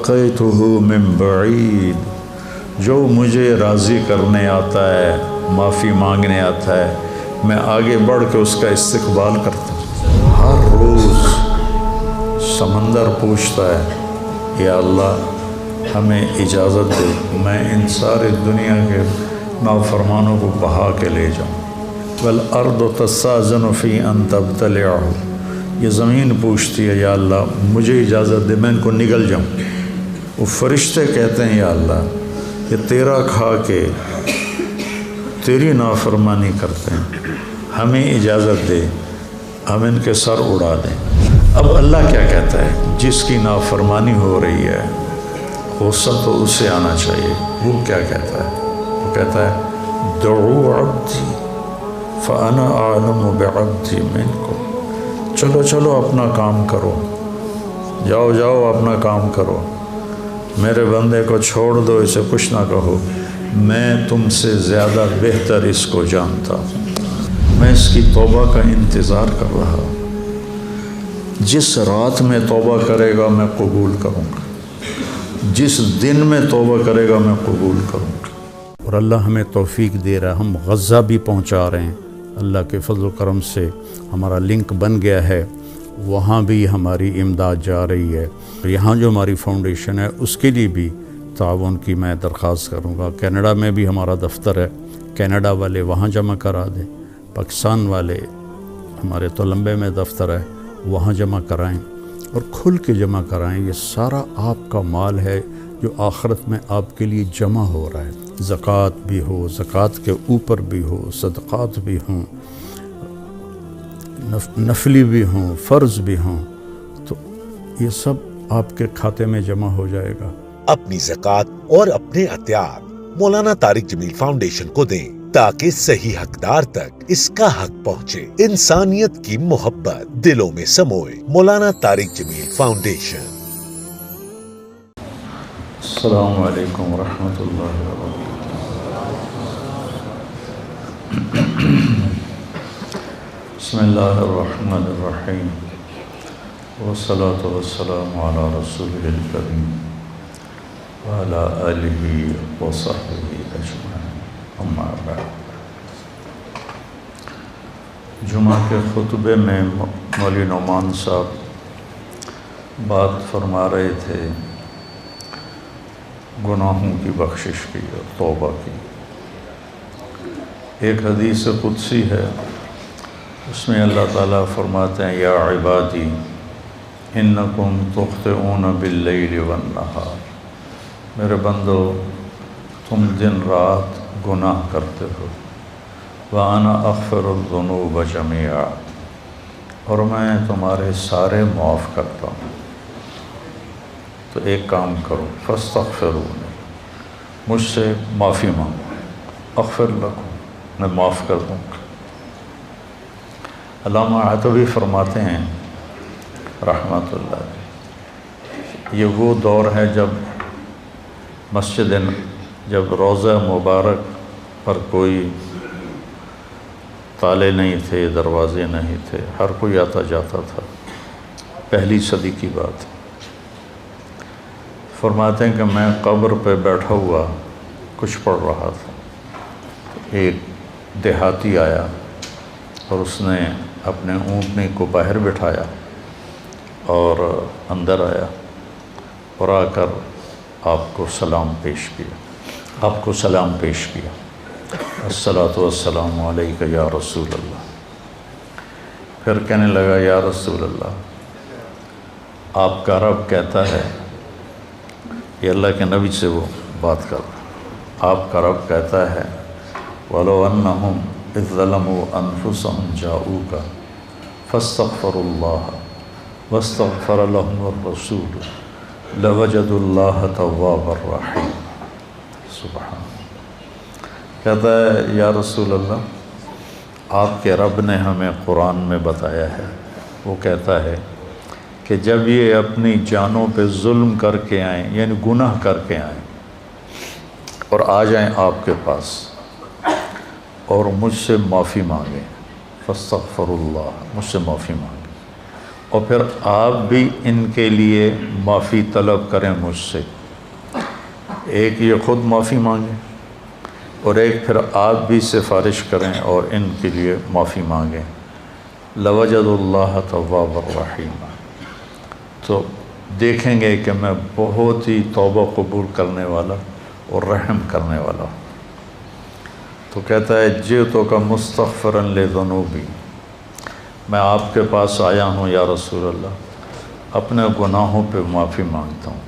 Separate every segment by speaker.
Speaker 1: فَلَقَيْتُهُ مِن بَعِيد، جو مجھے راضی کرنے آتا ہے، معافی مانگنے آتا ہے، میں آگے بڑھ کے اس کا استقبال کرتا ہوں۔ ہر روز سمندر پوچھتا ہے یا اللہ ہمیں اجازت دے میں ان سارے دنیا کے نافرمانوں کو بہا کے لے جاؤں۔ وَالْأَرْضُ تَسْتَأْذِنُ فِي أَن تَبْتَلِعَهُ، یہ زمین پوچھتی ہے یا اللہ مجھے اجازت دے میں ان کو نگل جاؤں۔ وہ فرشتے کہتے ہیں یا اللہ یہ تیرا کھا کے تیری نافرمانی کرتے ہیں، ہمیں اجازت دے ہم ان کے سر اڑا دیں۔ اب اللہ کیا کہتا ہے؟ جس کی نافرمانی ہو رہی ہے غصہ تو اسے آنا چاہیے۔ وہ کیا کہتا ہے؟ وہ کہتا ہے دعوا عبدی فانا اعلم بعبدی منکم، چلو چلو اپنا کام کرو، جاؤ جاؤ اپنا کام کرو، میرے بندے کو چھوڑ دو، اسے کچھ نہ کہو، میں تم سے زیادہ بہتر اس کو جانتا ہوں، میں اس کی توبہ کا انتظار کر رہا ہوں، جس رات میں توبہ کرے گا میں قبول کروں گا، جس دن میں توبہ کرے گا میں قبول کروں گا۔ اور اللہ ہمیں توفیق دے رہا ہے، ہم غزہ بھی پہنچا رہے ہیں، اللہ کے فضل و کرم سے ہمارا لنک بن گیا ہے، وہاں بھی ہماری امداد جا رہی ہے۔ یہاں جو ہماری فاؤنڈیشن ہے اس کے لیے بھی تعاون کی میں درخواست کروں گا۔ کینیڈا میں بھی ہمارا دفتر ہے، کینیڈا والے وہاں جمع کرا دیں، پاکستان والے ہمارے تولمبے میں دفتر ہے وہاں جمع کرائیں، اور کھل کے جمع کرائیں۔ یہ سارا آپ کا مال ہے جو آخرت میں آپ کے لیے جمع ہو رہا ہے، زکوٰۃ بھی ہو، زکوٰۃ کے اوپر بھی ہو، صدقات بھی ہوں، نفلی بھی ہوں، فرض بھی ہوں، تو یہ سب آپ کے کھاتے میں جمع ہو جائے گا۔
Speaker 2: اپنی زکوٰۃ اور اپنے عطیات مولانا طارق جمیل فاؤنڈیشن کو دیں تاکہ صحیح حقدار تک اس کا حق پہنچے۔ انسانیت کی محبت دلوں میں سموئے۔ مولانا طارق جمیل فاؤنڈیشن۔
Speaker 1: السلام علیکم ورحمۃ اللہ وبرکاتہ۔ بسم اللہ الرحمن الرحیم، والصلاة والسلام علی رسول الکریم وعلی آلہ وصحبہ اجمعین، اما بعد۔ جمعہ کے خطبے میں مولوی نعمان صاحب بات فرما رہے تھے گناہوں کی بخشش کی اور توبہ کی۔ ایک حدیث قدسی ہے، اس میں اللہ تعالیٰ فرماتے ہیں یا عبادی انکم تخطئون باللیل والنہار، میرے بندو تم دن رات گناہ کرتے ہو، وَأَنَا أَغْفِرُ الذُّنُوبَ جَمِيعًا، اور میں تمہارے سارے معاف کرتا ہوں۔ تو ایک کام کرو، فَاسْتَغْفِرُونِی، مجھ سے معافی مانگو، اغفر لکم، میں معاف کر دوں گا۔ علامہ عتبی فرماتے ہیں رحمۃ اللہ علیہ، یہ وہ دور ہے جب جب روضہ مبارک پر کوئی تالے نہیں تھے، دروازے نہیں تھے، ہر کوئی آتا جاتا تھا، پہلی صدی کی بات۔ فرماتے ہیں کہ میں قبر پہ بیٹھا ہوا کچھ پڑھ رہا تھا، ایک دیہاتی آیا اور اس نے اپنے اونٹنی کو باہر بٹھایا اور اندر آیا اور آ کر آپ کو سلام پیش کیا، الصلاۃ والسلام علیک یا رسول اللہ۔ پھر کہنے لگا یا رسول اللہ، آپ کا رب کہتا ہے، یہ اللہ کے نبی سے وہ بات کر رہا، آپ کا رب کہتا ہے وَلَوْ أَنَّهُمْ إِذْ ظَلَمُوا أَنفُسَهُمْ جَاءُوكَ فَاسْتَغْفَرُوا اللَّهَ وَاسْتَغْفَرَ لَهُمُ الرَّسُولُ لَوَجَدُوا اللَّهَ تَوَّابًا رَحِيمًا۔ سبحان، کہتا ہے یا رسول اللہ، آپ کے رب نے ہمیں قرآن میں بتایا ہے، وہ کہتا ہے کہ جب یہ اپنی جانوں پہ ظلم کر کے آئیں، یعنی گناہ کر کے آئیں اور آ جائیں آپ کے پاس اور مجھ سے معافی مانگیں، فاستغفر اللہ، مجھ سے معافی مانگیں، اور پھر آپ بھی ان کے لیے معافی طلب کریں مجھ سے۔ ایک یہ خود معافی مانگیں اور ایک پھر آپ بھی سفارش کریں اور ان کے لیے معافی مانگیں۔ لوجد اللہ تواب الرحیم، تو دیکھیں گے کہ میں بہت ہی توبہ قبول کرنے والا اور رحم کرنے والا ہوں۔ تو کہتا ہے جئتک مستغفرا لذنوبی، میں آپ کے پاس آیا ہوں یا رسول اللہ، اپنے گناہوں پہ معافی مانگتا ہوں،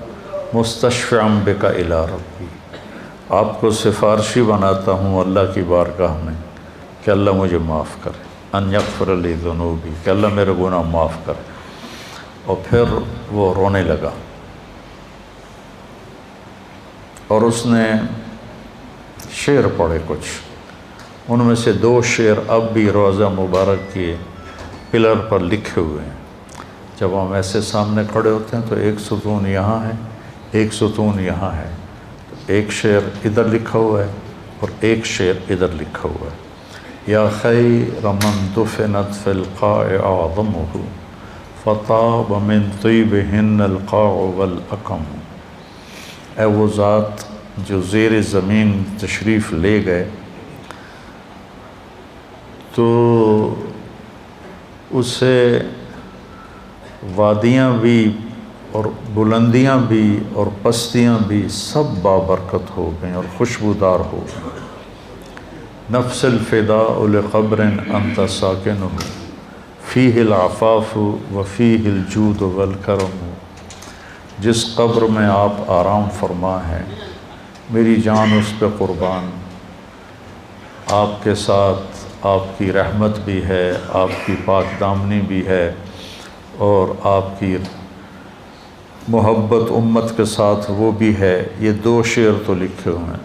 Speaker 1: مستشفعا بک الی ربی، آپ کو سفارشی بناتا ہوں اللہ کی بارگاہ میں کہ اللہ مجھے معاف کرے، ان یغفر لی ذنوبی، کہ اللہ میرے گناہ معاف کرے۔ اور پھر وہ رونے لگا اور اس نے شعر پڑھے کچھ، ان میں سے 2 شعر اب بھی روضہ مبارک کے پلر پر لکھے ہوئے ہیں۔ جب ہم ایسے سامنے کھڑے ہوتے ہیں تو ایک ستون یہاں ہے، ایک ستون یہاں ہے، ایک شعر ادھر لکھا ہوا ہے اور ایک شعر ادھر لکھا ہوا ہے۔ یا خیر من دفنت فی القاع اعظمہ فطاب من طیبہن القاع والاکم، اے وہ ذات جو زیر زمین تشریف لے گئے تو اسے وادیاں بھی اور بلندیاں بھی اور پستیاں بھی سب بابرکت ہو گئیں اور خوشبودار ہو گئیں۔ نفس الفداء لقبر انت ساکنہ فیہ العفاف وفیہ الجود والکرم، جس قبر میں آپ آرام فرما ہیں میری جان اس پہ قربان، آپ کے ساتھ آپ کی رحمت بھی ہے، آپ کی پاک دامنی بھی ہے، اور آپ کی محبت امت کے ساتھ وہ بھی ہے۔ یہ 2 شعر تو لکھے ہوئے ہیں،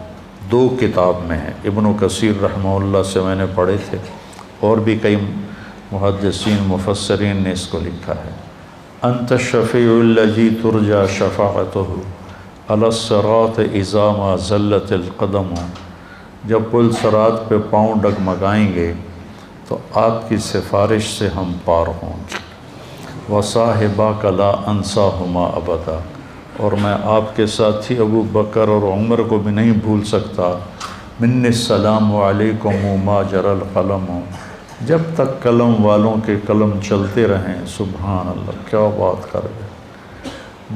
Speaker 1: 2 کتاب میں ہیں، ابن کثیر رحمہ اللہ سے میں نے پڑھے تھے، اور بھی کئی محدثین مفسرین نے اس کو لکھا ہے۔ انت الشفیع الذی ترجى شفاعتہ علی الصراط اذا ما زلت القدم، جب پل صراط پہ پاؤں ڈگمگائیں گے تو آپ کی سفارش سے ہم پار ہوں گے۔ وصاحباک لا انساہما ابدا، اور میں آپ کے ساتھی ابو بکر اور عمر کو بھی نہیں بھول سکتا۔ من السلام علیکم ما جرى القلم، جب تک قلم والوں کے قلم چلتے رہیں، سبحان اللہ کیا بات کر گئے،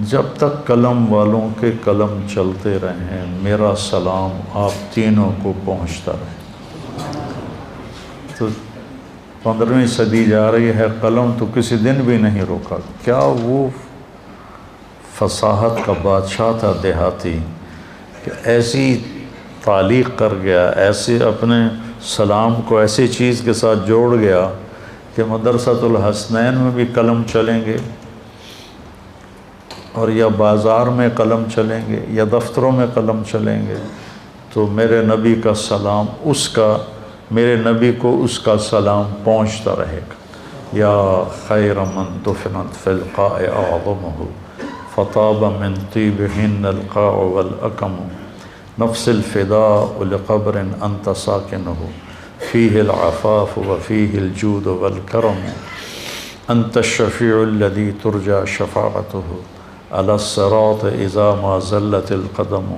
Speaker 1: جب تک قلم والوں کے قلم چلتے رہیں میرا سلام آپ تینوں کو پہنچتا رہے۔ تو 15ویں صدی جا رہی ہے، قلم تو کسی دن بھی نہیں روکا۔ کیا وہ فصاحت کا بادشاہ تھا دیہاتی کہ ایسی تعلیق کر گیا، ایسے اپنے سلام کو ایسی چیز کے ساتھ جوڑ گیا کہ مدرسۃ الحسنین میں بھی قلم چلیں گے، اور یا بازار میں قلم چلیں گے یا دفتروں میں قلم چلیں گے، تو میرے نبی کا سلام میرے نبی کو اس کا سلام پہنچتا رہے گا۔ یا خیر من دفنت فی القاع اعظمہ فطاب من طیبہن القاع والاکم، نفس الفداء لقبر انت ساکنہ فیہ العفاف وفیہ الجود والکرم، انت الشفیع الذی ترجى شفاعتہ علی الصراط اذا ما زلت القدم،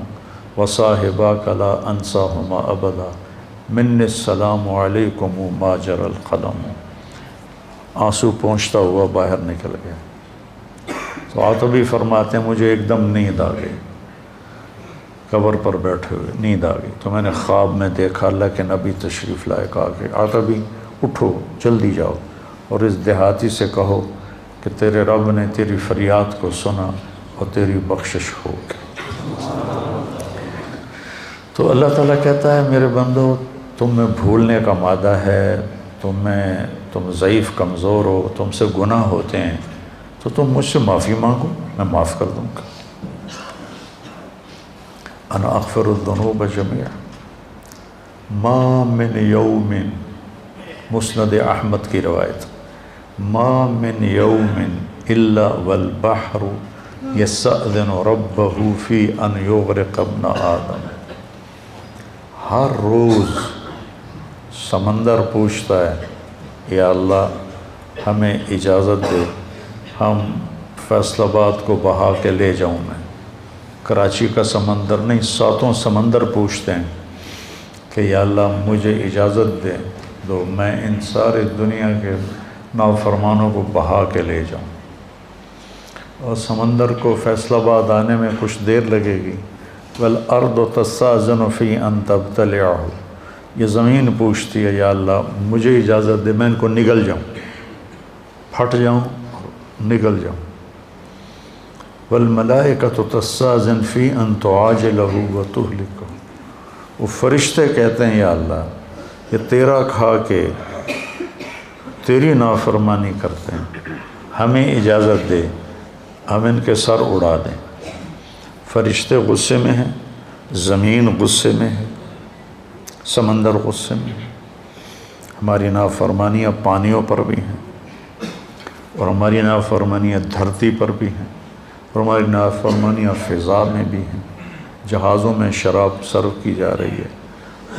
Speaker 1: وصاحباک لا انساہما ابدا، من السلام علیکم ما جرى القلم۔ آنسو پہنچتا ہوا باہر نکل گیا۔ تو عاطبی فرماتے ہیں مجھے ایک دم نیند آ گئی، قبر پر بیٹھے ہوئے نیند آ گئی، تو میں نے خواب میں دیکھا اللہ کے نبی تشریف لائے، کہا کہ عاطبی اٹھو جلدی جاؤ اور اس دیہاتی سے کہو کہ تیرے رب نے تیری فریاد کو سنا اور تیری بخشش ہو گئی۔ تو اللہ تعالیٰ کہتا ہے میرے بندو تم میں بھولنے کا مادہ ہے، تم ضعیف کمزور ہو، تم سے گناہ ہوتے ہیں، تو تم مجھ سے معافی مانگو میں معاف کر دوں گا۔ انا اغفر الذنوب جميعا ما من یوم، مسند احمد کی روایت، ما من یوم الا والبحر یستأذن ربہ فی ان یغرق ابن آدم، ہر روز سمندر پوچھتا ہے یا اللہ ہمیں اجازت دے ہم فیصل آباد کو بہا کے لے جاؤں میں، کراچی کا سمندر نہیں 7 سمندر پوچھتے ہیں کہ یا اللہ مجھے اجازت دے دو میں ان سارے دنیا کے نافرمانوں کو بہا کے لے جاؤں، اور سمندر کو فیصل آباد آنے میں کچھ دیر لگے گی۔ والارض تستأذن فی ان تبتلعہ، یہ زمین پوچھتی ہے یا اللہ مجھے اجازت دے میں ان کو نگل جاؤں، پھٹ جاؤں نگل جاؤں۔ والملائکۃ تستأذن فی ان تعاجلہ وتہلکہ، وہ فرشتے کہتے ہیں یا اللہ یہ تیرا کھا کے تیری نافرمانی کرتے ہیں، ہمیں اجازت دے ہم ان کے سر اڑا دیں۔ فرشتے غصے میں ہیں، زمین غصے میں ہے، سمندر غصے میں ہے، ہماری نافرمانیاں پانیوں پر بھی ہیں، اور ہماری نافرمانیاں دھرتی پر بھی ہیں، اور ہماری نافرمانیاں فضا میں بھی ہیں۔ جہازوں میں شراب سرو کی جا رہی ہے،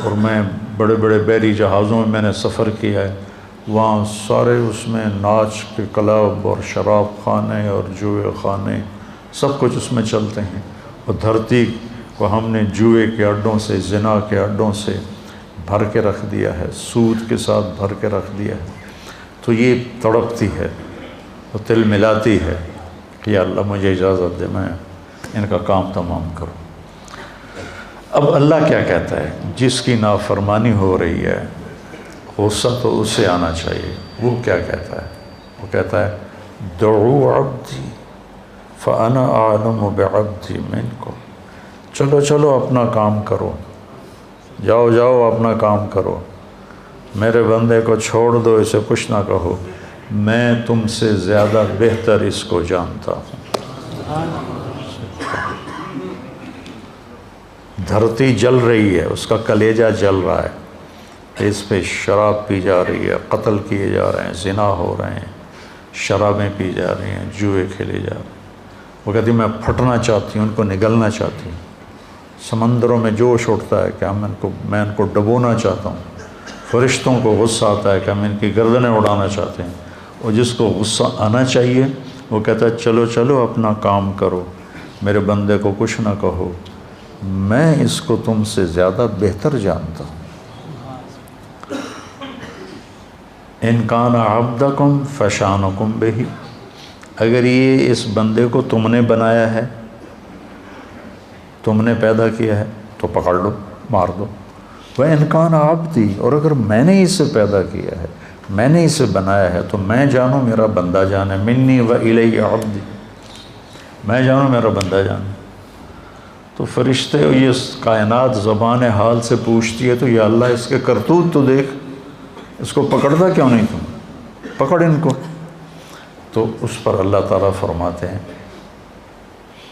Speaker 1: اور میں بڑے بڑے بحری جہازوں میں نے سفر کیا ہے، وہاں سارے اس میں ناچ کے کلب اور شراب خانے اور جوئے خانے سب کچھ اس میں چلتے ہیں، اور دھرتی کو ہم نے جوئے کے اڈوں سے زنا کے اڈوں سے بھر کے رکھ دیا ہے، سود کے ساتھ بھر کے رکھ دیا ہے۔ تو یہ تڑپتی ہے اور تل ملاتی ہے کہ یا اللہ مجھے اجازت دے میں ان کا کام تمام کروں۔ اب اللہ کیا کہتا ہے؟ جس کی نافرمانی ہو رہی ہے غصہ تو اسے آنا چاہیے، وہ کیا کہتا ہے؟ وہ کہتا ہے دعو عبدی فانا اعلم بعبدی منکم، چلو چلو اپنا کام کرو، جاؤ جاؤ اپنا کام کرو، میرے بندے کو چھوڑ دو، اسے کچھ نہ کہو، میں تم سے زیادہ بہتر اس کو جانتا ہوں۔ دھرتی جل رہی ہے، اس کا کلیجہ جل رہا ہے، اس پہ شراب پی جا رہی ہے، قتل کیے جا رہے ہیں، زنا ہو رہے ہیں، شرابیں پی جا رہی ہیں، جوئے کھیلے جا رہے ہیں۔ وہ کہتی میں پھٹنا چاہتی ہوں، ان کو نگلنا چاہتی ہوں۔ سمندروں میں جوش اٹھتا ہے کہ میں ان کو ڈبونا چاہتا ہوں، فرشتوں کو غصہ آتا ہے کہ ہم ان کی گردنیں اڑانا چاہتے ہیں، اور جس کو غصہ آنا چاہیے وہ کہتا ہے چلو چلو اپنا کام کرو، میرے بندے کو کچھ نہ کہو، میں اس کو تم سے زیادہ بہتر جانتا ہوں۔ ان کان عبدکم فشانکم بہ، اگر یہ اس بندے کو تم نے بنایا ہے، تم نے پیدا کیا ہے تو پکڑ لو، مار دو۔ وَإِنْ كَانَ عَبْدِي، اور اگر میں نے اسے پیدا کیا ہے، میں نے اسے بنایا ہے تو میں جانوں میرا بندہ جانے، منی وَإِلَيَّ عَبْدِي، میں جانوں میرا بندہ جانے۔ تو فرشتے یہ کائنات زبان حال سے پوچھتی ہے تو یا اللہ اس کے کرتوت تو دیکھ، اس کو پکڑتا کیوں نہیں تم، پکڑ ان کو۔ تو اس پر اللہ تعالیٰ فرماتے ہیں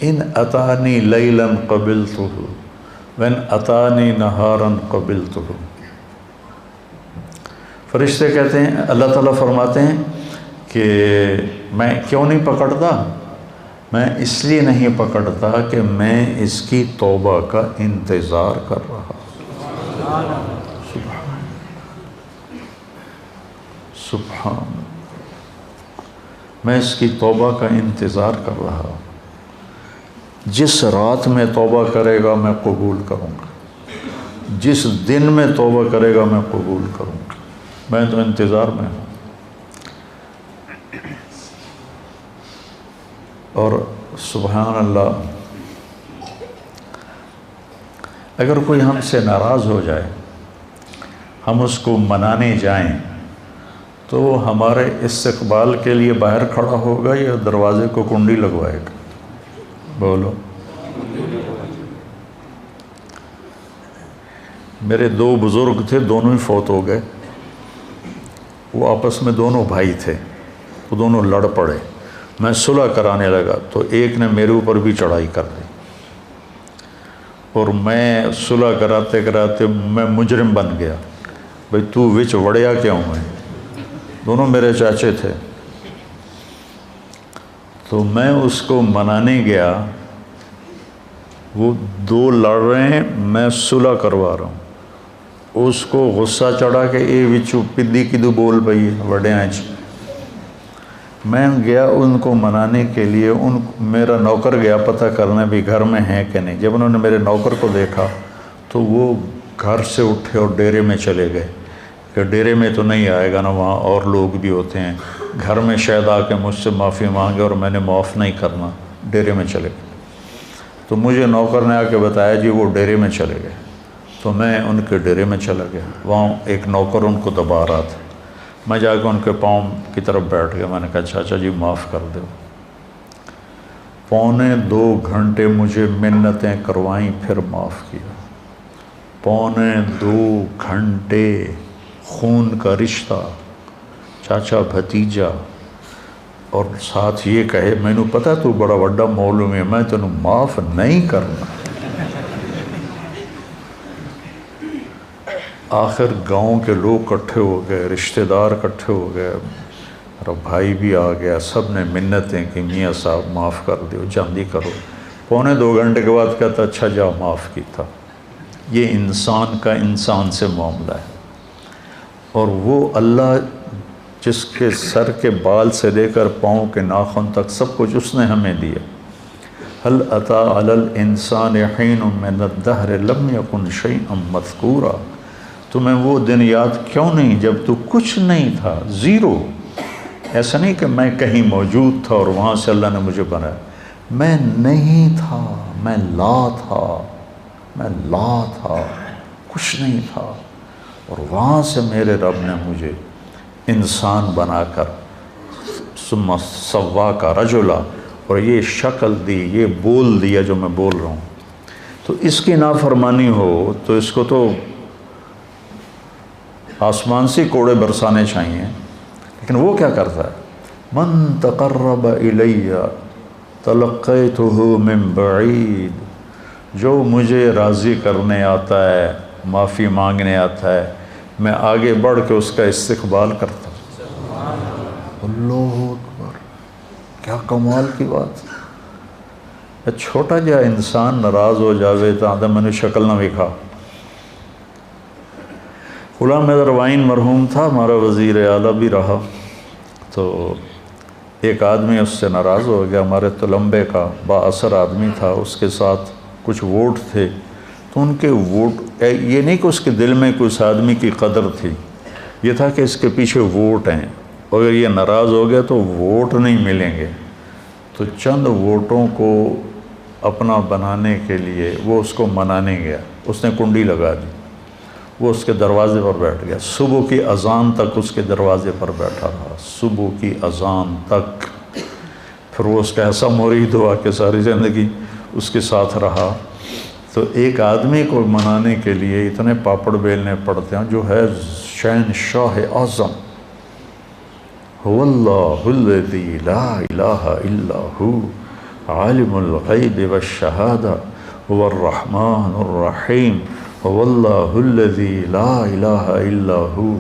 Speaker 1: ان اتانی لیلا قبلتہ وان اتانی نہارا قبلتہ۔ فرشتے کہتے ہیں، اللہ تعالیٰ فرماتے ہیں کہ میں کیوں نہیں پکڑتا، میں اس لیے نہیں پکڑتا کہ میں اس کی توبہ کا انتظار کر رہا۔ سبحان، میں اس کی توبہ کا انتظار کر رہا۔ جس رات میں توبہ کرے گا میں قبول کروں گا، جس دن میں توبہ کرے گا میں قبول کروں گا، میں تو انتظار میں ہوں۔ اور سبحان اللہ، اگر کوئی ہم سے ناراض ہو جائے، ہم اس کو منانے جائیں تو ہمارے استقبال کے لیے باہر کھڑا ہوگا یا دروازے کو کنڈی لگوائے گا؟ بولو۔ میرے 2 بزرگ تھے، دونوں ہی فوت ہو گئے، وہ آپس میں دونوں بھائی تھے، وہ دونوں لڑ پڑے، میں صلح کرانے لگا تو ایک نے میرے اوپر بھی چڑھائی کر دی، اور میں صلح کراتے کراتے میں مجرم بن گیا، بھئی تو وچ وڑیا کیوں ہے؟ دونوں میرے چاچے تھے۔ تو میں اس کو منانے گیا، وہ 2 لڑ رہے ہیں، میں صلح کروا رہا ہوں، اس کو غصہ چڑھا کہ اے وچو پدی کدو بول پئی وڑے آئیں۔ میں گیا ان کو منانے کے لیے، میرا نوکر گیا پتہ کرنے بھی گھر میں ہیں کہ نہیں۔ جب انہوں نے میرے نوکر کو دیکھا تو وہ گھر سے اٹھے اور ڈیرے میں چلے گئے کہ ڈیرے میں تو نہیں آئے گا نا، وہاں اور لوگ بھی ہوتے ہیں، گھر میں شاید آ کے مجھ سے معافی مانگے اور میں نے معاف نہیں کرنا، ڈیرے میں چلے گئے۔ تو مجھے نوکر نے آ کے بتایا جی وہ ڈیرے میں چلے گئے، تو میں ان کے ڈیرے میں چلا گیا۔ وہاں ایک نوکر ان کو دبا رہا تھا، میں جا کے ان کے پاؤں کی طرف بیٹھ گیا، میں نے کہا چاچا جی معاف کر دو۔ 2.25 گھنٹے مجھے منتیں کروائیں، پھر معاف کیا۔ 2.25 گھنٹے خون کا رشتہ، چاچا بھتیجا، اور ساتھ یہ کہے مینوں پتہ تو بڑا وڈا مولوی ہے، میں تینوں معاف نہیں کرنا۔ آخر گاؤں کے لوگ کٹھے ہو گئے، رشتہ دار کٹھے ہو گئے، میرا بھائی بھی آ گیا، سب نے منتیں کہ میاں صاحب معاف کر دیو، جلدی کرو۔ 2.25 گھنٹے کے بعد کہتا اچھا جا معاف کی تھا۔ یہ انسان کا انسان سے معاملہ ہے، اور وہ اللہ جس کے سر کے بال سے لے کر پاؤں کے ناخن تک سب کچھ اس نے ہمیں دیا۔ هل اتی علی الانسان حین من الدہر لم یکن شیئا مذکورا، تمہیں وہ دن یاد کیوں نہیں جب تو کچھ نہیں تھا، زیرو۔ ایسا نہیں کہ میں کہیں موجود تھا اور وہاں سے اللہ نے مجھے بنایا، میں نہیں تھا، میں لا تھا، کچھ نہیں تھا، اور وہاں سے میرے رب نے مجھے انسان بنا کر ثم سواک رجلا، اور یہ شکل دی، یہ بول دیا جو میں بول رہا ہوں۔ تو اس کی نافرمانی ہو تو اس کو تو آسمان سے کوڑے برسانے چاہیے، لیکن وہ کیا کرتا ہے؟ من تقرب الی تلقیتہ من بعید، جو مجھے راضی کرنے آتا ہے، معافی مانگنے آتا ہے، میں آگے بڑھ کے اس کا استقبال کرتا ہوں۔ اللہ اکبر، کیا کمال کی بات۔ چھوٹا جا انسان ناراض ہو جاوے تو میں نے شکل نہ وکھا۔ غلام حیدر وائن مرحوم تھا، ہمارا وزیر اعلیٰ بھی رہا، تو ایک آدمی اس سے ناراض ہو گیا، ہمارے تلمبے کا با اثر آدمی تھا، اس کے ساتھ کچھ ووٹ تھے، تو ان کے ووٹ، یہ نہیں کہ اس کے دل میں کوئی اس آدمی کی قدر تھی، یہ تھا کہ اس کے پیچھے ووٹ ہیں، اگر یہ ناراض ہو گیا تو ووٹ نہیں ملیں گے۔ تو چند ووٹوں کو اپنا بنانے کے لیے وہ اس کو منانے گیا، اس نے کنڈی لگا دی، وہ اس کے دروازے پر بیٹھ گیا، صبح کی اذان تک اس کے دروازے پر بیٹھا رہا، صبح کی اذان تک۔ پھر وہ اس کا ایسا مرید ہوا کہ ساری زندگی اس کے ساتھ رہا۔ تو ایک آدمی کو منانے کے لیے اتنے پاپڑ بیلنے پڑتے ہیں، جو ہے شہنشاہ اعظم، هو اللہ الذی لا الہ الا ہو عالم الغیب والشہادہ هو الرحمن الرحیم، هو اللہ الذی لا الہ الا ہو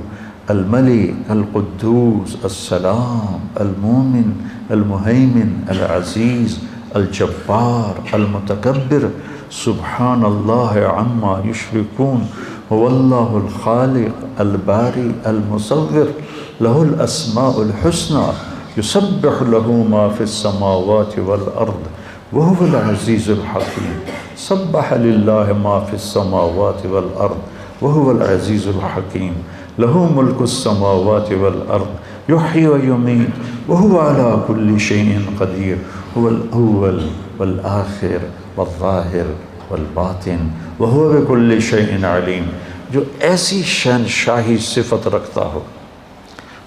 Speaker 1: الملک القدوس السلام المومن المہیمن العزیز الجبار المتکبر سبحان اللہ عما یشرکون، هو اللہ الخالق الباری المصور، له الاسماء الحسنى يسبح له ما في السماوات والارض وهو العزيز الحكيم، سبح لله ما في السماوات والارض وهو العزيز الحكيم، له ملك السماوات والارض يحيي ويميت وهو على كل شيء قدير، هو الاول والآخر والظاہر والباطن وهو بكل شيء علیم۔ جو ایسی شہنشاہی صفت رکھتا ہو،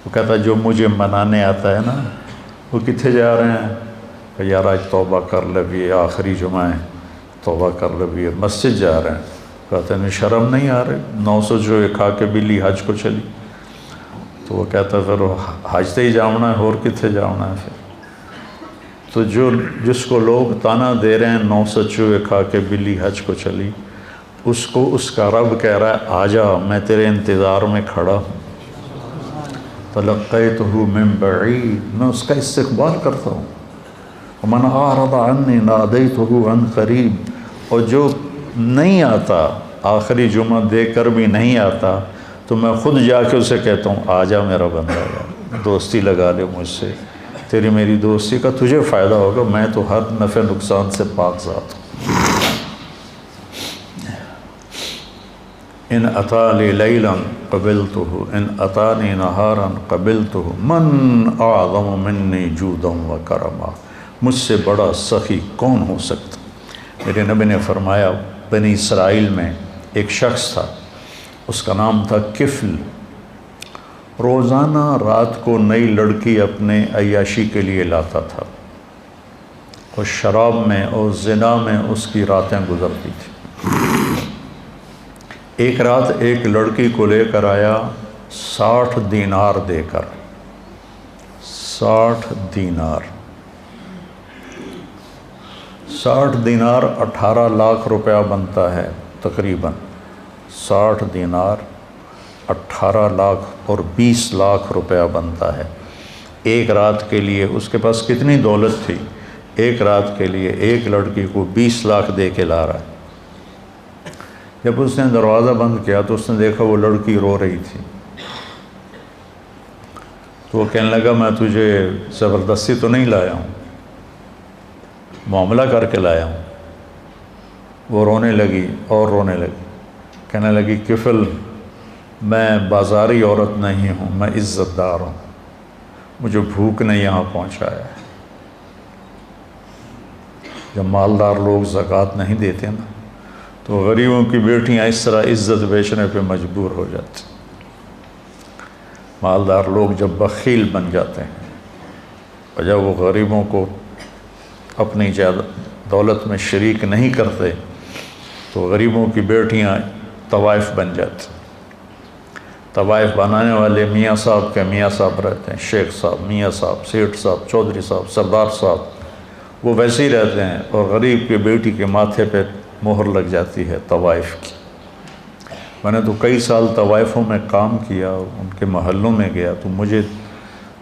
Speaker 1: وہ کہتا ہے جو مجھے منانے آتا ہے نا، وہ کتنے جا رہے ہیں کہ یار آج توبہ کر لے بھی، آخری جمعہ ہے، توبہ کر لے بھی، مسجد جا رہے ہیں، کہتے ہیں شرم نہیں آ رہی، 900 جو کھا کے بلی حج کو چلی، تو وہ کہتا ہے پھر حج تے ہی جاؤنا ہے، اور کتنے جاؤنا ہے پھر۔ تو جس کو لوگ تانا دے رہے ہیں 900 چوہے کھا کے بلی حج کو چلی، اس کو اس کا رب کہہ رہا ہے آجا، میں تیرے انتظار میں کھڑا ہوں، تلقیتہ من بعید، میں اس کا استقبال کرتا ہوں، ومن اعرض عنی نادیتہ عن قریب، اور جو نہیں آتا، آخری جمعہ دے کر بھی نہیں آتا، تو میں خود جا کے اسے کہتا ہوں آجا میرا بندہ، دوستی لگا لے مجھ سے، تیری میری دوستی کا تجھے فائدہ ہوگا، میں تو ہر نفع نقصان سے پاک ذات ہوں۔ ان اتا لی لیلا قبلتہ ان اتانی نہارا قبلتہ من اعظم منی جودا و کرما، مجھ سے بڑا سخی کون ہو سکتا۔ میرے نبی نے فرمایا بنی اسرائیل میں ایک شخص تھا، اس کا نام تھا کفل، روزانہ رات کو نئی لڑکی اپنے عیاشی کے لیے لاتا تھا، اور شراب میں اور زنا میں اس کی راتیں گزرتی تھیں۔ ایک رات ایک لڑکی کو لے کر آیا 60 دینار دے کر، 60 دینار 60 دینار 18 لاکھ روپیہ بنتا ہے تقریباً، 60 دینار 18 لاکھ اور 20 لاکھ روپیہ بنتا ہے ایک رات کے لیے۔ اس کے پاس کتنی دولت تھی، ایک رات کے لیے ایک لڑکی کو 20 لاکھ دے کے لا رہا ہے۔ جب اس نے دروازہ بند کیا تو اس نے دیکھا وہ لڑکی رو رہی تھی، تو وہ کہنے لگا میں تجھے زبردستی تو نہیں لایا ہوں، معاملہ کر کے لایا ہوں۔ وہ رونے لگی اور رونے لگی، کہنے لگی کفل میں بازاری عورت نہیں ہوں، میں عزت دار ہوں، مجھے بھوک نے یہاں پہنچایا ہے۔ جب مالدار لوگ زکوٰۃ نہیں دیتے نا تو غریبوں کی بیٹیاں اس طرح عزت بیچنے پہ مجبور ہو جاتی۔ مالدار لوگ جب بخیل بن جاتے ہیں اور جب وہ غریبوں کو اپنی دولت میں شریک نہیں کرتے تو غریبوں کی بیٹیاں طوائف بن جاتی۔ طوائف بنانے والے میاں صاحب کے میاں صاحب رہتے ہیں، شیخ صاحب، میاں صاحب، سیٹھ صاحب، چودھری صاحب، سردار صاحب، وہ ویسے ہی رہتے ہیں، اور غریب کی بیٹی کے ماتھے پہ مہر لگ جاتی ہے طوائف کی۔ میں نے تو کئی سال طوائفوں میں کام کیا، ان کے محلوں میں گیا تو مجھے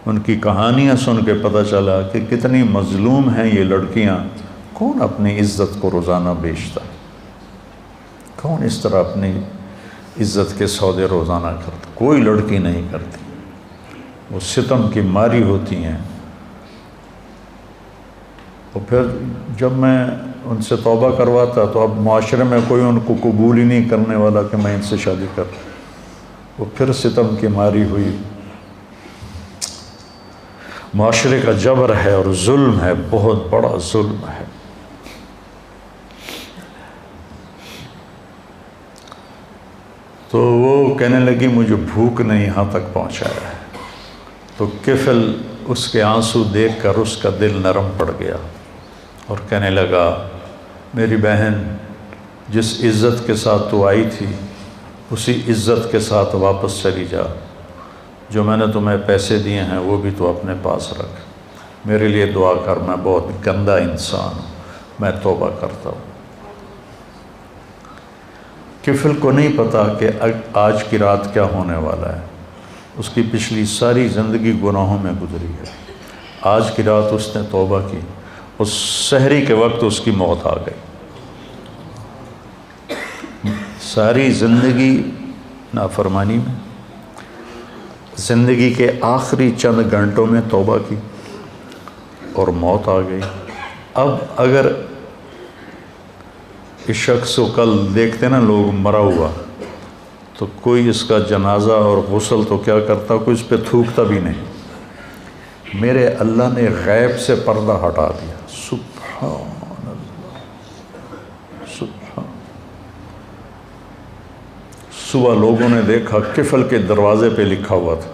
Speaker 1: ان کی کہانیاں سن کے پتہ چلا کہ کتنی مظلوم ہیں یہ لڑکیاں۔ کون اپنی عزت کو روزانہ بیچتا، کون اس طرح اپنی عزت کے سودے روزانہ کرتا؟ کوئی لڑکی نہیں کرتی، وہ ستم کی ماری ہوتی ہیں۔ اور پھر جب میں ان سے توبہ کرواتا تو اب معاشرے میں کوئی ان کو قبول ہی نہیں کرنے والا کہ میں ان سے شادی کروں، وہ پھر ستم کی ماری ہوئی۔ معاشرے کا جبر ہے اور ظلم ہے، بہت بڑا ظلم ہے۔ تو وہ کہنے لگی مجھے بھوک نے یہاں تک پہنچایا ہے۔ تو کفل اس کے آنسو دیکھ کر اس کا دل نرم پڑ گیا اور کہنے لگا میری بہن، جس عزت کے ساتھ تو آئی تھی اسی عزت کے ساتھ واپس چلی جا، جو میں نے تمہیں پیسے دیے ہیں وہ بھی تو اپنے پاس رکھ، میرے لیے دعا کر، میں بہت گندا انسان ہوں، میں توبہ کرتا ہوں۔ کفل کو نہیں پتا کہ آج کی رات کیا ہونے والا ہے، اس کی پچھلی ساری زندگی گناہوں میں گزری ہے۔ آج کی رات اس نے توبہ کی، اس سحری کے وقت اس کی موت آ گئی۔ ساری زندگی نافرمانی میں، زندگی کے آخری چند گھنٹوں میں توبہ کی اور موت آ گئی۔ اب اگر اس شخص کو کل دیکھتے نا لوگ مرا ہوا تو کوئی اس کا جنازہ اور غسل تو کیا کرتا، کوئی اس پہ تھوکتا بھی نہیں۔ میرے اللہ نے غیب سے پردہ ہٹا دیا، سبحان اللہ، سبحان۔ صبح لوگوں نے دیکھا کفل کے دروازے پہ لکھا ہوا تھا،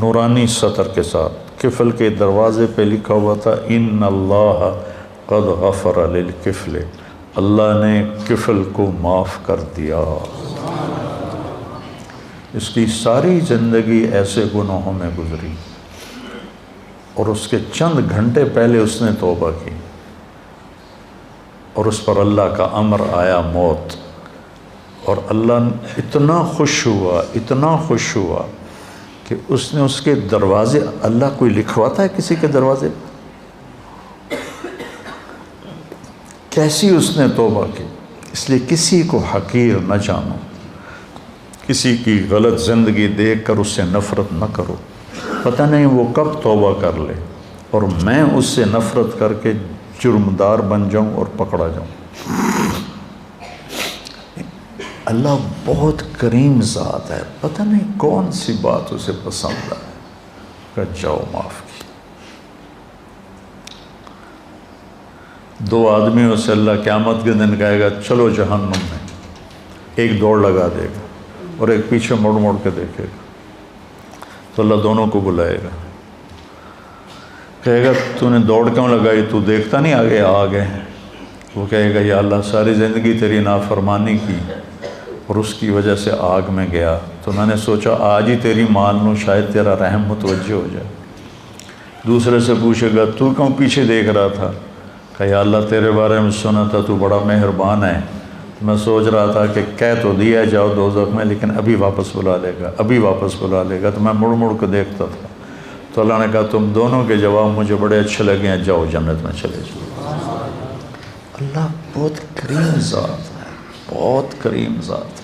Speaker 1: نورانی سطر کے ساتھ کفل کے دروازے پہ لکھا ہوا تھا ان اللہ قد غفر للکفل، اللہ نے کفل کو معاف کر دیا۔ اس کی ساری زندگی ایسے گناہوں میں گزری اور اس کے چند گھنٹے پہلے اس نے توبہ کی اور اس پر اللہ کا امر آیا موت، اور اللہ اتنا خوش ہوا، اتنا خوش ہوا کہ اس نے اس کے دروازے، اللہ کوئی لکھواتا ہے کسی کے دروازے، کیسی اس نے توبہ کی۔ اس لیے کسی کو حقیر نہ جانو، کسی کی غلط زندگی دیکھ کر اس سے نفرت نہ کرو، پتہ نہیں وہ کب توبہ کر لے۔ اور میں اس سے نفرت کر کے جرمدار بن جاؤں اور پکڑا جاؤں۔ اللہ بہت کریم ذات ہے، پتہ نہیں کون سی بات اسے پسند ہے کہ جاؤ معاف کی۔ دو آدمیوں سے اللہ قیامت کے دن کہے گا چلو جہنم میں، ایک دوڑ لگا دے گا اور ایک پیچھے مڑ مڑ کے دیکھے گا، تو اللہ دونوں کو بلائے گا، کہے گا تو نے دوڑ کیوں لگائی، تو دیکھتا نہیں آگے آگ ہے؟ وہ کہے گا یا اللہ ساری زندگی تیری نافرمانی کی اور اس کی وجہ سے آگ میں گیا، تو میں نے سوچا آج ہی تیری مان لوں، شاید تیرا رحم متوجہ ہو جائے۔ دوسرے سے پوچھے گا تو کیوں پیچھے دیکھ رہا تھا، کہ یا اللہ تیرے بارے میں سنا تھا تو بڑا مہربان ہے، میں سوچ رہا تھا کہ کہہ تو دیا جاؤ دوزخ میں لیکن ابھی واپس بلا لے گا، ابھی واپس بلا لے گا، تو میں مڑ مڑ کے دیکھتا تھا۔ تو اللہ نے کہا تم دونوں کے جواب مجھے بڑے اچھے لگے ہیں، جاؤ جنت میں چلے جاؤ۔ اللہ بہت کریم ذات ہے، بہت کریم ذات ہے۔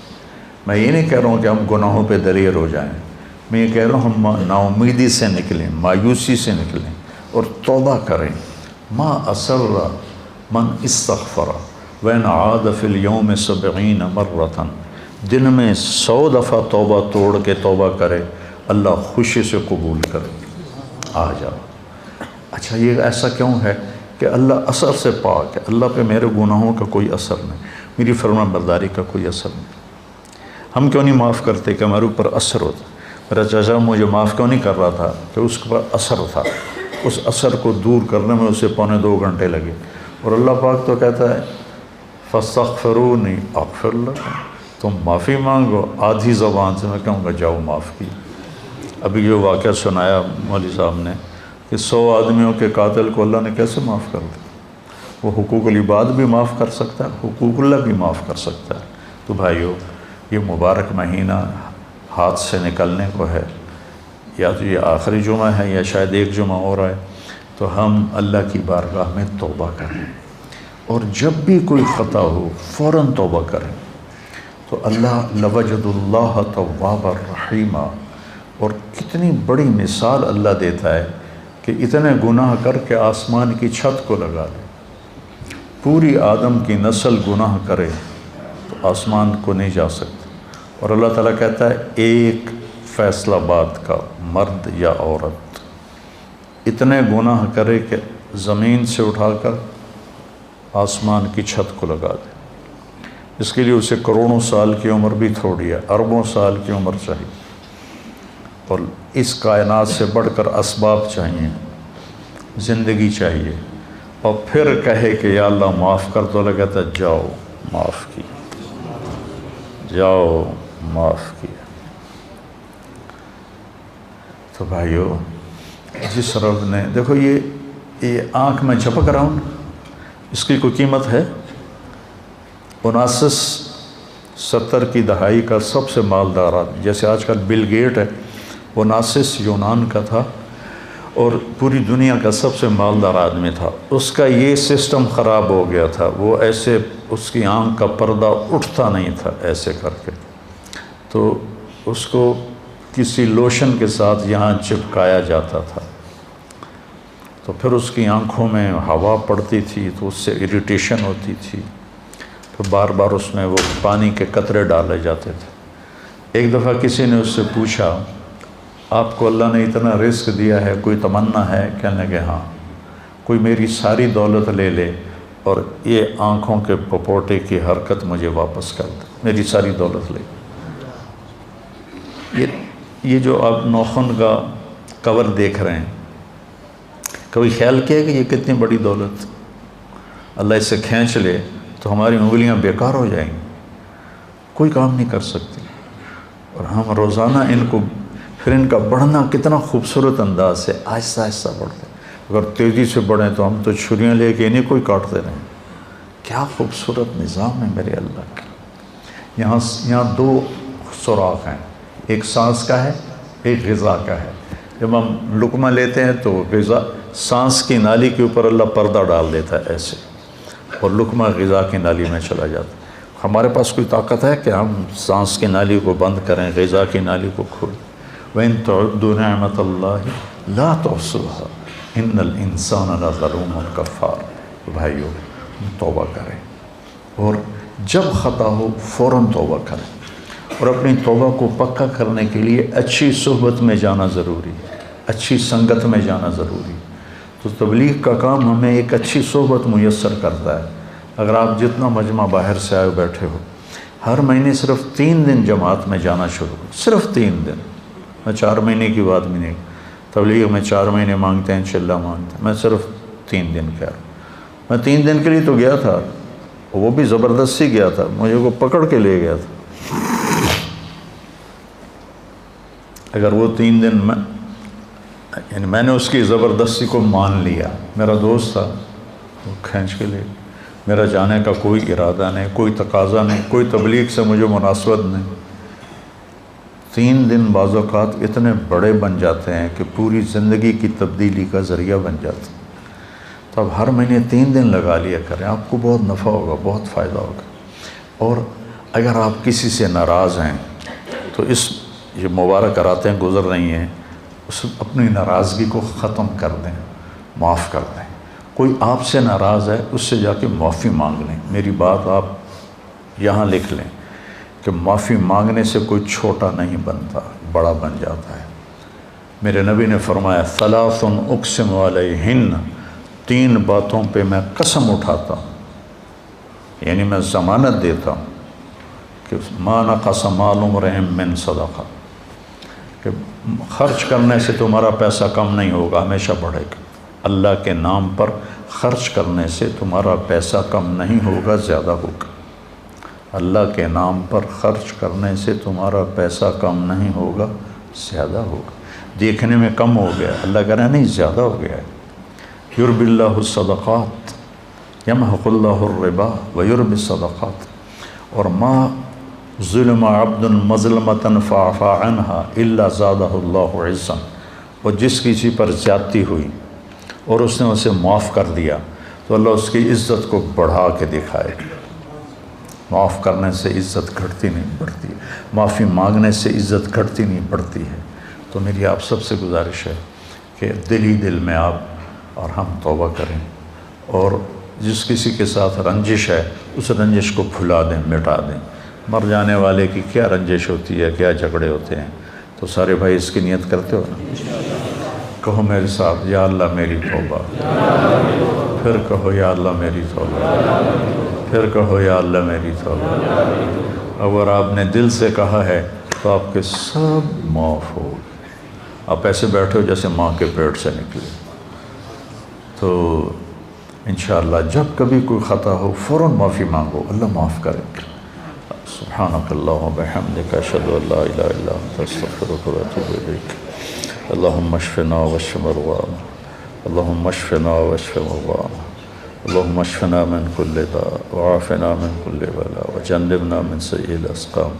Speaker 1: میں یہ نہیں کہہ رہا ہوں کہ ہم گناہوں پہ دلیر ہو جائیں، میں یہ کہہ رہا ہوں ہم نا امیدی سے نکلیں، مایوسی سے نکلیں اور توبہ کریں۔ ما اسر من استغفر وین عاد فی اليوم 70 مرۃ، دن میں 100 دفعہ توبہ توڑ کے توبہ کرے، اللہ خوشی سے قبول کرے۔ آ جاؤ۔ اچھا یہ ایسا کیوں ہے کہ اللہ اثر سے پاک ہے، اللہ پہ میرے گناہوں کا کوئی اثر نہیں، میری فرما برداری کا کوئی اثر نہیں۔ ہم کیوں نہیں معاف کرتے کہ ہمارے اوپر اثر ہوتا؟ میرا چچا مجھے معاف کیوں نہیں کر رہا تھا کہ اس کے اوپر اثر تھا، اس اثر کو دور کرنے میں اسے 2.25 گھنٹے لگے، اور اللہ پاک تو کہتا ہے فاستغفرونی اغفر لکم، تم معافی مانگو، آدھی زبان سے میں کہوں گا جاؤ معاف کی۔ ابھی جو واقعہ سنایا مولوی صاحب نے کہ 100 آدمیوں کے قاتل کو اللہ نے کیسے معاف کر دیا، وہ حقوق العباد بھی معاف کر سکتا ہے، حقوق اللہ بھی معاف کر سکتا ہے۔ تو بھائیو یہ مبارک مہینہ ہاتھ سے نکلنے کو ہے، یا تو یہ آخری جمعہ ہے یا شاید ایک جمعہ ہو رہا ہے، تو ہم اللہ کی بارگاہ میں توبہ کریں، اور جب بھی کوئی خطا ہو فوراً توبہ کریں، تو اللہ لوجد اللہ توابا رحیما، اور کتنی بڑی مثال اللہ دیتا ہے کہ اتنے گناہ کر کے آسمان کی چھت کو لگا دے، پوری آدم کی نسل گناہ کرے تو آسمان کو نہیں جا سکتا، اور اللہ تعالیٰ کہتا ہے ایک فیصلہ بات کا مرد یا عورت اتنے گناہ کرے کہ زمین سے اٹھا کر آسمان کی چھت کو لگا دے، اس کے لیے اسے کروڑوں سال کی عمر بھی تھوڑی ہے، اربوں سال کی عمر چاہیے، اور اس کائنات سے بڑھ کر اسباب چاہیے، زندگی چاہیے، اور پھر کہے کہ یا اللہ معاف کر، تو اللہ کہتا ہے جاؤ معاف کی، جاؤ معاف کیا۔ تو بھائیو جس رب نے دیکھو یہ آنکھ میں جھپک رہا ہوں، اس کی کوئی قیمت ہے؟ 1970 کی دہائی کا سب سے مالدار آدمی، جیسے آج کل بل گیٹ ہے، 19 یونان کا تھا اور پوری دنیا کا سب سے مالدار آدمی تھا، اس کا یہ سسٹم خراب ہو گیا تھا، وہ ایسے اس کی آنکھ کا پردہ اٹھتا نہیں تھا ایسے کر کے، تو اس کو کسی لوشن کے ساتھ یہاں چپکایا جاتا تھا، تو پھر اس کی آنکھوں میں ہوا پڑتی تھی تو اس سے اریٹیشن ہوتی تھی، تو بار بار اس میں وہ پانی کے قطرے ڈالے جاتے تھے۔ ایک دفعہ کسی نے اس سے پوچھا آپ کو اللہ نے اتنا رزق دیا ہے، کوئی تمنا ہے؟ کہنے لگے ہاں، کوئی میری ساری دولت لے لے اور یہ آنکھوں کے پپوٹے کی حرکت مجھے واپس کر دے، میری ساری دولت لے۔ یہ جو آپ نوخن کا کور دیکھ رہے ہیں، کبھی خیال کیا کہ یہ کتنی بڑی دولت، اللہ اس سے کھینچ لے تو ہماری انگلیاں بیکار ہو جائیں گی، کوئی کام نہیں کر سکتی، اور ہم روزانہ ان کو، پھر ان کا بڑھنا کتنا خوبصورت انداز سے آہستہ آہستہ بڑھتے، اگر تیزی سے بڑھیں تو ہم تو چھریاں لے کے انہیں کوئی کاٹتے رہیں۔ کیا خوبصورت نظام ہے میرے اللہ کا۔ یہاں 2 سوراخ ہیں، ایک سانس کا ہے، ایک غذا کا ہے۔ جب ہم لقمہ لیتے ہیں تو غذا، سانس کی نالی کے اوپر اللہ پردہ ڈال دیتا ہے ایسے، اور لقمہ غذا کی نالی میں چلا جاتا ہے۔ ہمارے پاس کوئی طاقت ہے کہ ہم سانس کی نالی کو بند کریں، غذا کی نالی کو کھولیں؟ وَإِن تَعُدُّوا نِعْمَةَ اللَّهِ لَا تُحْصُوهَا، ان الانسان لظلوم کفار۔ بھائیو توبہ کریں، اور جب خطا ہو فوراً توبہ کریں، اور اپنی توبہ کو پکا کرنے کے لیے اچھی صحبت میں جانا ضروری ہے، اچھی سنگت میں جانا ضروری ہے۔ تو تبلیغ کا کام ہمیں ایک اچھی صحبت میسر کرتا ہے۔ اگر آپ جتنا مجمع باہر سے آئے بیٹھے ہو، ہر مہینے صرف 3 دن جماعت میں جانا شروع کرو، صرف 3 دن۔ میں 4 مہینے کی بات بھی نہیں، تبلیغ میں 4 مہینے مانگتے ہیں، چلہ مانگتے ہیں، میں صرف 3 دن کہہ رہا ہوں۔ میں 3 دن کے لیے تو گیا تھا، وہ بھی زبردستی گیا تھا، مجھے کو پکڑ کے لے گیا تھا۔ اگر وہ 3 دن میں نے اس کی زبردستی کو مان لیا، میرا دوست تھا، وہ کھینچ کے لے، میرا جانے کا کوئی ارادہ نہیں، کوئی تقاضا نہیں، کوئی تبلیغ سے مجھے مناسبت نہیں۔ 3 دن بعض اوقات اتنے بڑے بن جاتے ہیں کہ پوری زندگی کی تبدیلی کا ذریعہ بن جاتے ہیں۔ تو اب ہر مہینے 3 دن لگا لیا کریں، آپ کو بہت نفع ہوگا، بہت فائدہ ہوگا۔ اور اگر آپ کسی سے ناراض ہیں تو یہ مبارک راتیں گزر رہی ہیں، اپنی ناراضگی کو ختم کر دیں، معاف کر دیں۔ کوئی آپ سے ناراض ہے، اس سے جا کے معافی مانگ لیں۔ میری بات آپ یہاں لکھ لیں کہ معافی مانگنے سے کوئی چھوٹا نہیں بنتا، بڑا بن جاتا ہے۔ میرے نبی نے فرمایا ثلاث اقسم علیہن، 3 باتوں پہ میں قسم اٹھاتا ہوں، یعنی میں ضمانت دیتا ہوں کہ ما نقص مال امرئ من صدقہ، کہ خرچ کرنے سے تمہارا پیسہ کم نہیں ہوگا، ہمیشہ بڑھے گا۔ اللہ کے نام پر خرچ کرنے سے تمہارا پیسہ کم نہیں ہوگا، زیادہ ہوگا۔ اللہ کے نام پر خرچ کرنے سے تمہارا پیسہ کم نہیں ہوگا، زیادہ ہوگا۔ دیکھنے میں کم ہو گیا، اللہ کہہ رہا ہے نہیں، زیادہ ہو گیا ہے۔ یربی اللہ الصدقات یمحق اللہ الربا ویربی الصدقات، اور ما ظلم عبد مظلمۃ فعفى عنها الا زادہ اللہ عزا، اور جس کسی پر زیادتی ہوئی اور اس نے اسے معاف کر دیا تو اللہ اس کی عزت کو بڑھا کے دکھائے گا۔ معاف کرنے سے عزت گھٹتی نہیں بڑھتی، معافی مانگنے سے عزت گھٹتی نہیں بڑھتی ہے۔ تو میری آپ سب سے گزارش ہے کہ دل ہی دل میں آپ اور ہم توبہ کریں، اور جس کسی کے ساتھ رنجش ہے اس رنجش کو بھلا دیں، مٹا دیں۔ مر جانے والے کی کیا رنجش ہوتی ہے، کیا جھگڑے ہوتے ہیں۔ تو سارے بھائی اس کی نیت کرتے ہو نا؟ کہو میرے ساتھ، یا اللہ میری توبہ، پھر کہو یا اللہ میری توبہ، پھر کہو یا اللہ میری توبہ۔ اگر آپ نے دل سے کہا ہے تو آپ کے سب معاف ہو گئے۔ آپ ایسے بیٹھے ہو جیسے ماں کے پیٹ سے نکلے۔ تو انشاءاللہ جب کبھی کوئی خطا ہو فوراً معافی مانگو، اللہ معاف کرے گا۔ سبحانک اللہم وبحمدک، اشہد ان لا الہ الا انت، استغفرک واتوب الیک۔ اللہم اشفنا واشف مرضانا، اللہم اشفنا واشف مرضانا، اللہم اشفنا من کل داء وعافنا من کل بلاء وجنبنا من سیئ الاسقام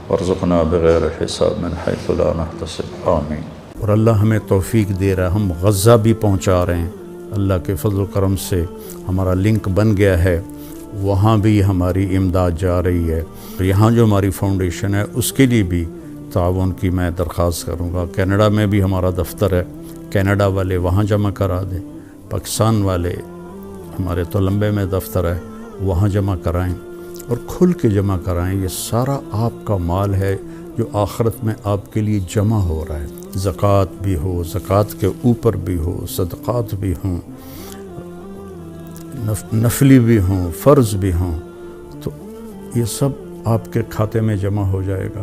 Speaker 1: وارزقنا بغیر حساب من حیث لا نحتسب، آمین۔ اور اللہ ہمیں توفیق دے رہا ہے، ہم غزہ بھی پہنچا رہے ہیں، اللہ کے فضل و کرم سے ہمارا لنک بن گیا ہے، وہاں بھی ہماری امداد جا رہی ہے۔ یہاں جو ہماری فاؤنڈیشن ہے اس کے لیے بھی تعاون کی میں درخواست کروں گا۔ کینیڈا میں بھی ہمارا دفتر ہے، کینیڈا والے وہاں جمع کرا دیں، پاکستان والے ہمارے تولمبے میں دفتر ہے وہاں جمع کرائیں، اور کھل کے جمع کرائیں۔ یہ سارا آپ کا مال ہے جو آخرت میں آپ کے لیے جمع ہو رہا ہے۔ زکوٰۃ بھی ہو، زکوٰۃ کے اوپر بھی ہو، صدقات بھی ہوں، نفلی بھی ہوں، فرض بھی ہوں، تو یہ سب آپ کے کھاتے میں جمع ہو جائے گا۔